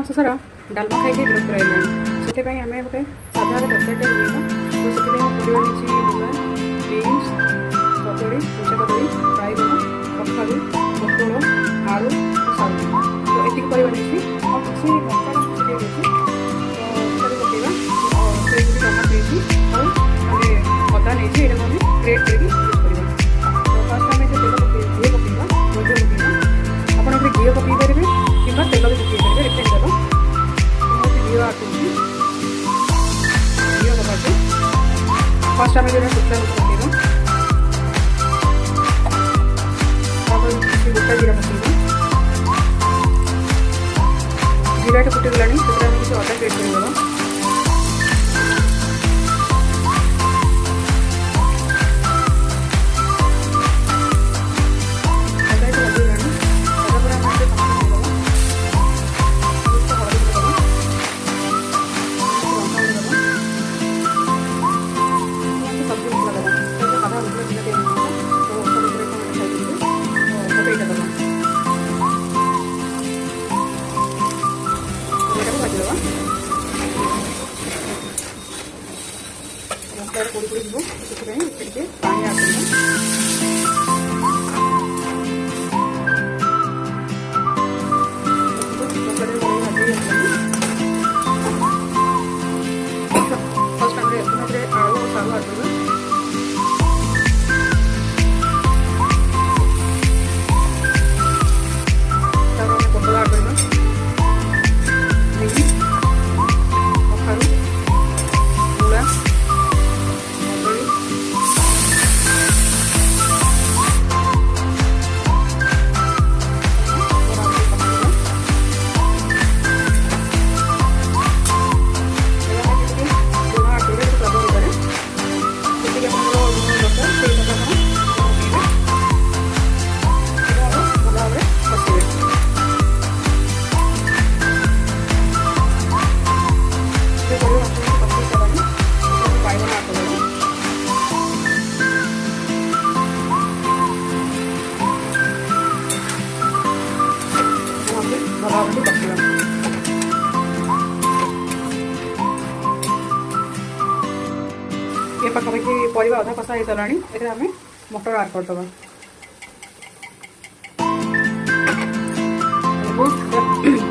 ସାରା ଡାଲମା ଖାଇକି ବିରକ୍ତ ରହିଲାଣି। ସେଥିପାଇଁ ଆମେ ଗୋଟେ ସାଧା ତରକାରୀଟେ ବନେଇବା। ତ ସେଥିପାଇଁ ପରିବା ନେଇଛି ମୂଳା, ବିନ୍ସ, କଦଳୀ, କଞ୍ଚା କଦଳୀ, ବାଇଗଣ, କଖାରୁ, ପୋଟଳ, ଆଳୁ, ସାରୁ। ତ ଏତିକି ପରିବା ନେଇଛି ଆଉ କିଛି ମସଲା ଟିକେ ନେଇଛି। ତ ସେଟାରେ ପକାଇବା। ସେଇଠି ଟମାଟୋ ନେଇଛି ଆଉ ଆମେ ଅଦା ନେଇଛି। ଏଇଟାକୁ ଆମେ ଗ୍ରେଟ୍ କରିକି ୟୁଜ୍ କରିବା। ତ ଫାର୍ଷ୍ଟ ଆମେ ଘିଅ ପକାଇବା, ନଡ଼ିଆ ପକାଇବା। ଆପଣ ଏଥିରେ ଘିଅ ପକାଇ ପାରିବେ କିମ୍ବା ତେଲ ବି ପକାଇ ପାରିବେ, ରିଫାଇନ୍ ତେଲ। ଘିଅ ଆଡ୍ କରୁଛି। ଘିଅ ପକାଉଛି। ଫାର୍ଷ୍ଟ ଆମେ ଯେଉଁଟା ଶୁଖିଲା ଲଙ୍କା ପକାଇବା, ତାପରେ କିଛି ଗୋଟା ଜିରା ପକାଇବା। ଜିରାଟା ଫୁଟିଗଲାଣି, ସେଥିରେ ଆମେ କିଛି ଅଦା ଗ୍ରେଟ୍ କରିଦେବା। मसला पोड़ी पोड़ी जीव से पानी आड फर्स्ट आलू और सारू आड करवा। पोटल आड करवा, कखारू, मूला, ये पाखापाखि परिवा अधा कषा हो सारा। ये आम मटर आड करदे।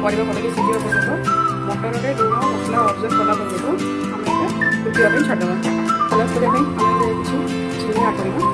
परिवा पड़े सीझा पर्यटन मटर में लुण मसला अब्जर्व कला पर्यटन आम ये फुटापी छाड़देवा। कलर्स करने किसी चीनी आड करवा।